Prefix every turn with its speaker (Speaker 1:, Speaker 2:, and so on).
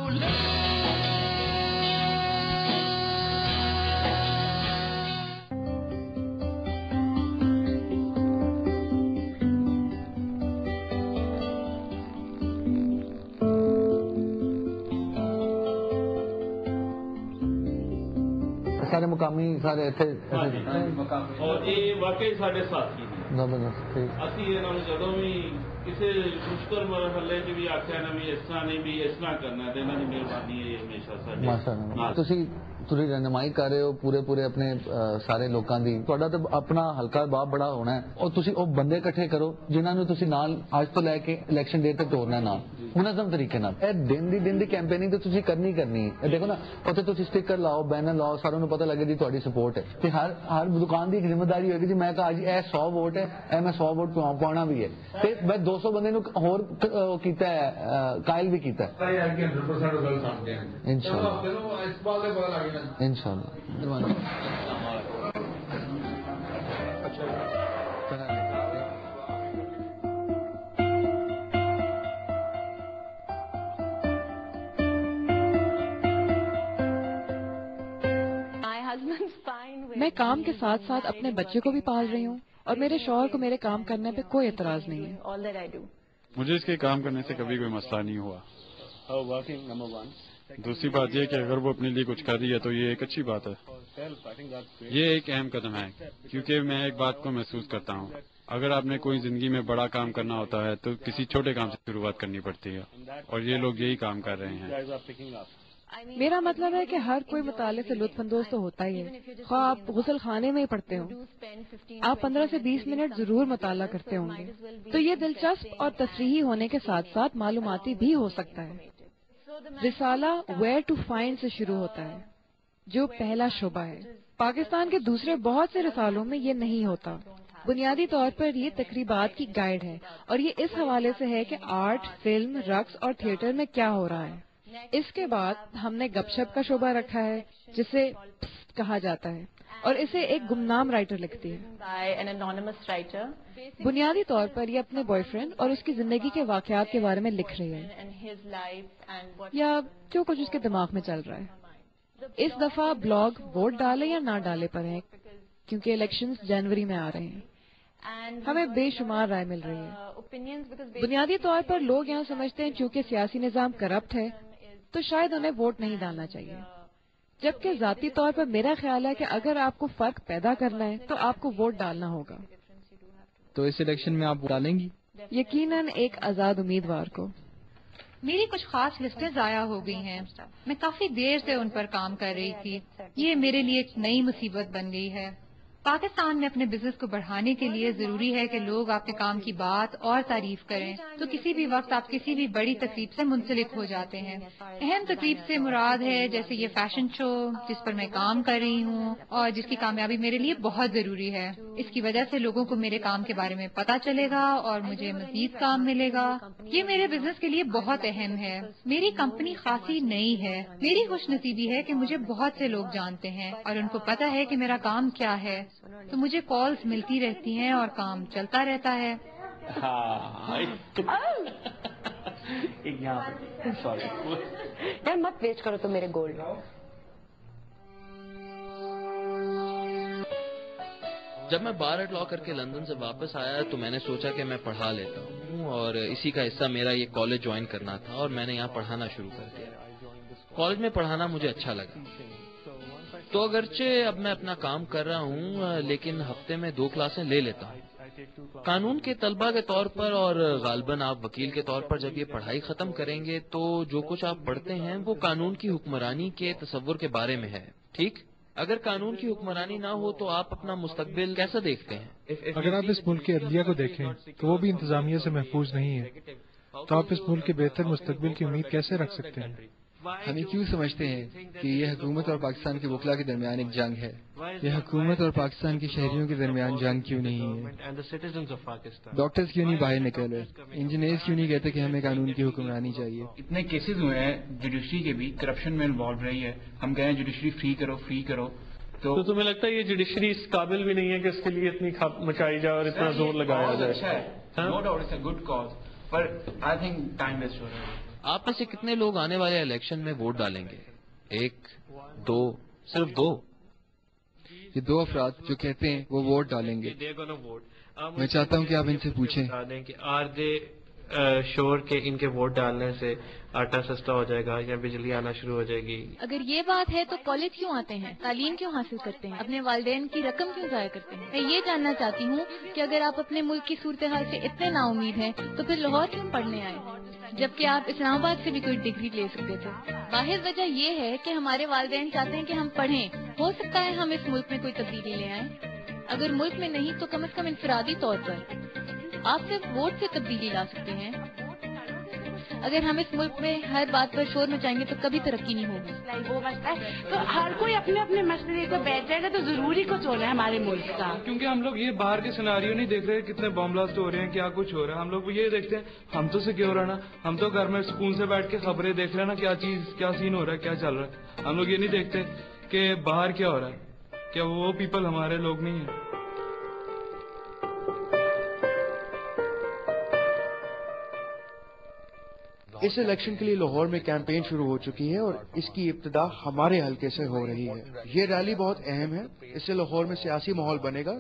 Speaker 1: سارے مقامی سارے اتنے
Speaker 2: اور یہ واقعی سارے ساتھی نے اسی انہوں نے جدوں بھی کسی مشکل مرحلے چ بھی آخیا نا بھی اس طرح نہیں بھی اس طرح کرنا تو انہوں کی مہربانی ہے ہمیشہ سارے
Speaker 1: تھی رہنمائی کر رہے ہو پورے اپنے سارے لوگوں کی تا تو اپنا ہلکا بہت بڑا ہونا ہے اور تھی وہ بندے کٹھے کرو جنہوں نے تھی نال اج تو لے کے الیکشن ڈیٹ تک ٹورنا نال منظم طریقے دن دی کیمپیننگ تو تھی کرنی ہے دیکھو نا اتنے تھی اسٹیکر لاؤ بینر لاؤ ساروں پتا لگے جی تاری سپورٹ ہے کہ ہر دکان کی ایک ذمہ داری ہوگی جی میں کہا جی اے 100 ووٹ ہے اے میں 100 ووٹ پانا بھی ہے میں 200 بندے ہور کیتا ہے قائل بھی کیتا ہے انشاءاللہ
Speaker 3: میں کام کے ساتھ ساتھ اپنے بچے کو بھی پال رہی ہوں اور میرے شوہر کو میرے کام کرنے پہ کوئی اعتراض نہیں ہے.
Speaker 4: مجھے اس کے کام کرنے سے کبھی کوئی مسئلہ نہیں ہوا. دوسری بات یہ کہ اگر وہ اپنے لیے کچھ کر رہی ہے تو یہ ایک اچھی بات ہے. یہ ایک اہم قدم ہے کیونکہ میں ایک بات کو محسوس کرتا ہوں. اگر آپ نے کوئی زندگی میں بڑا کام کرنا ہوتا ہے تو کسی چھوٹے کام سے شروعات کرنی پڑتی ہے اور یہ لوگ یہی کام کر رہے ہیں.
Speaker 3: میرا مطلب ہے کہ ہر کوئی مطالعے سے لطف اندوز تو ہوتا ہی ہے، خواہ آپ غسل خانے میں ہی پڑھتے ہوں. آپ 15 سے 20 منٹ ضرور مطالعہ کرتے ہوں گے، تو یہ دلچسپ اور تفریحی ہونے کے ساتھ ساتھ معلوماتی بھی ہو سکتا ہے. رسالہ ویئر ٹو فائنڈ سے شروع ہوتا ہے جو پہلا شعبہ ہے. پاکستان کے دوسرے بہت سے رسالوں میں یہ نہیں ہوتا. بنیادی طور پر یہ تقریبات کی گائیڈ ہے اور یہ اس حوالے سے ہے کہ آرٹ، فلم، رقص اور تھیٹر میں کیا ہو رہا ہے. اس کے بعد ہم نے گپ شپ کا شعبہ رکھا ہے جسے کہا جاتا ہے اور اسے ایک گمنام رائٹر لکھتی ہے. بنیادی طور پر یہ اپنے بوائے فرینڈ اور اس کی زندگی کے واقعات کے بارے میں لکھ رہی ہے یا جو کچھ اس کے دماغ میں چل رہا ہے. اس دفعہ بلاگ ووٹ ڈالے یا نہ ڈالے پر ہیں کیونکہ الیکشنز جنوری میں آ رہے ہیں. ہمیں بے شمار رائے مل رہی ہے. بنیادی طور پر لوگ یہاں سمجھتے ہیں چونکہ سیاسی نظام کرپٹ ہے تو شاید انہیں ووٹ نہیں ڈالنا چاہیے، جبکہ ذاتی طور پر میرا خیال ہے کہ اگر آپ کو فرق پیدا کرنا ہے تو آپ کو ووٹ ڈالنا ہوگا.
Speaker 5: تو اس الیکشن میں آپ ڈالیں گی؟
Speaker 3: یقیناً ایک آزاد امیدوار کو.
Speaker 6: میری کچھ خاص لسٹیں ضائع ہو گئی ہیں، میں کافی دیر سے ان پر کام کر رہی تھی. یہ میرے لیے ایک نئی مصیبت بن گئی ہے. پاکستان میں اپنے بزنس کو بڑھانے کے لیے ضروری ہے کہ لوگ آپ کے کام کی بات اور تعریف کریں، تو کسی بھی وقت آپ کسی بھی بڑی تقریب سے منسلک ہو جاتے ہیں. اہم تقریب سے مراد ہے جیسے یہ فیشن شو جس پر میں کام کر رہی ہوں اور جس کی کامیابی میرے لیے بہت ضروری ہے. اس کی وجہ سے لوگوں کو میرے کام کے بارے میں پتہ چلے گا اور مجھے مزید کام ملے گا. یہ میرے بزنس کے لیے بہت اہم ہے. میری کمپنی خاصی نئی ہے. میری خوش نصیبی ہے کہ مجھے بہت سے لوگ جانتے ہیں اور ان کو پتہ ہے کہ میرا کام کیا ہے، تو مجھے کالز ملتی رہتی ہیں اور کام چلتا رہتا ہے.
Speaker 7: مت ویسٹ کرو تو میرے گولڈ.
Speaker 8: جب میں بار ایٹ لا کر کے لندن سے واپس آیا تو میں نے سوچا کہ میں پڑھا لیتا ہوں اور اسی کا حصہ میرا یہ کالج جوائن کرنا تھا اور میں نے یہاں پڑھانا شروع کر دیا. کالج میں پڑھانا مجھے اچھا لگا. تو اگرچہ اب میں اپنا کام کر رہا ہوں لیکن ہفتے میں 2 کلاسیں لے لیتا ہوں. قانون کے طلبہ کے طور پر اور غالباً آپ وکیل کے طور پر جب یہ پڑھائی ختم کریں گے تو جو کچھ آپ پڑھتے ہیں وہ قانون کی حکمرانی کے تصور کے بارے میں ہے. ٹھیک، اگر قانون کی حکمرانی نہ ہو تو آپ اپنا مستقبل کیسا دیکھتے ہیں؟
Speaker 9: اگر آپ اس ملک کے عدلیہ کو دیکھیں تو وہ بھی انتظامیہ سے محفوظ نہیں ہے، تو آپ اس ملک کے بہتر مستقبل کی امید کیسے رکھ سکتے ہیں؟
Speaker 5: ہمیں کیوں سمجھتے ہیں کہ یہ حکومت اور پاکستان کے وکلاء کے درمیان ایک جنگ ہے؟ یہ حکومت اور پاکستان کے شہریوں کے درمیان جنگ کیوں نہیں ہے؟ ڈاکٹرز کیوں نہیں باہر نکل رہے؟ انجینئرز کیوں نہیں کہتے کہ ہمیں قانون کی حکمرانی چاہیے؟
Speaker 10: اتنے کیسز ہوئے ہیں جوڈیشری کے بھی کرپشن میں انوالو رہی ہے. ہم کہہ رہے ہیں جوڈیشری فری کرو
Speaker 2: تو تمہیں لگتا ہے یہ جوڈیشری اس قابل بھی نہیں ہے کہ اس کے لیے اتنی کھپ مچائی جائے اور اتنا زور لگایا جائے؟
Speaker 10: اچھا ہے، no doubt it's a good cause, پر آئی تھنک ٹائم ویسٹ ہو رہا ہے.
Speaker 8: آپ میں سے کتنے لوگ آنے والے الیکشن میں ووٹ ڈالیں گے؟ 1 2 صرف 2؟
Speaker 5: یہ 2 افراد جو کہتے ہیں وہ ووٹ ڈالیں گے. میں چاہتا ہوں کہ آپ ان سے پوچھیں
Speaker 7: شور کے ان کے ووٹ ڈالنے سے آٹا سستا ہو جائے گا یا بجلی آنا شروع ہو جائے گی.
Speaker 11: اگر یہ بات ہے تو کالج کیوں آتے ہیں، تعلیم کیوں حاصل کرتے ہیں، اپنے والدین کی رقم کیوں ضائع کرتے ہیں؟ میں یہ جاننا چاہتی ہوں کہ اگر آپ اپنے ملک کی صورتحال سے اتنے نا امید ہیں تو پھر لاہور کیوں پڑھنے آئے، جبکہ آپ اسلام آباد سے بھی کوئی ڈگری لے سکتے تھے؟ واحد وجہ یہ ہے کہ ہمارے والدین چاہتے ہیں کہ ہم پڑھیں. ہو سکتا ہے ہم اس ملک میں کوئی تبدیلی لے آئیں، اگر ملک میں نہیں تو کم از کم انفرادی طور پر. آپ صرف ووٹ سے تبدیلی لا سکتے ہیں. اگر ہم اس ملک میں ہر بات پر شور مچائیں گے تو کبھی ترقی نہیں ہوگی.
Speaker 12: تو ہر کوئی اپنے اپنے مسئلے کو بیٹھ جائے گا تو ضروری کچھ ہونا ہے ہمارے ملک کا.
Speaker 13: کیونکہ ہم لوگ یہ باہر کے سیناریو نہیں دیکھ رہے کتنے بم بلاسٹ ہو رہے ہیں، کیا کچھ ہو رہا ہے. ہم لوگ یہ دیکھتے ہیں ہم تو سیکیور ہے نا، ہم تو گھر میں سکون سے بیٹھ کے خبریں دیکھ رہے ہیں نا، کیا سین ہو رہا ہے، کیا چل رہا ہے. ہم لوگ یہ نہیں دیکھتے کہ باہر کیا ہو رہا ہے. کیا وہ پیپل ہمارے لوگ نہیں ہیں؟
Speaker 14: اس الیکشن کے لیے لاہور میں کیمپین شروع ہو چکی ہے اور اس کی ابتدا ہمارے حلقے سے ہو رہی ہے. یہ ریلی بہت اہم ہے، اس سے لاہور میں سیاسی ماحول بنے گا.